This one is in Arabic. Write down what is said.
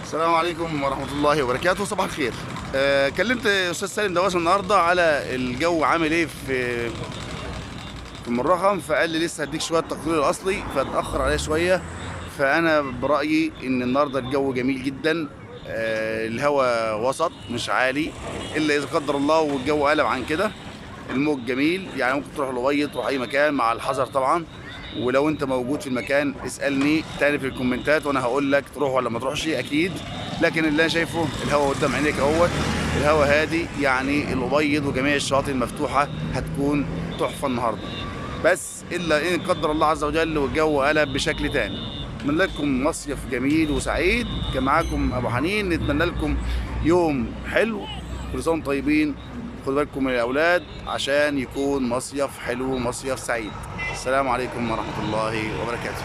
السلام عليكم ورحمة الله وبركاته. صباح الخير. كلمت أستاذ سالم دواسة النهاردة على الجو عامل إيه في أم الرخم، فقال لي لسه هديك شوية التقرير الأصلي فاتأخر عليه شوية. فأنا برأيي إن النهاردة الجو جميل جدا. الهواء وسط مش عالي، إلا إذا قدر الله والجو قلب عن كده. الموج جميل، يعني ممكن تروح الأبيض، تروح أي مكان مع الحذر طبعا. ولو انت موجود في المكان اسالني تاني في الكومنتات وانا هقول لك تروح ولا ما تروحش اكيد. لكن اللي انا شايفه الهواء قدام عينيك اهوت، الهواء هادي، يعني الابيض وجميع الشواطئ المفتوحه هتكون تحفه النهارده. بس الا ان قدر الله عز وجل والجو قلب بشكل تاني. نتمنى لكم مصيف جميل وسعيد. كان معاكم ابو حنين، نتمنى لكم يوم حلو. كل سنه وانتم طيبين. خدوا بالكم من الاولاد عشان يكون مصيف حلو ومصيف سعيد. السلام عليكم ورحمة الله وبركاته.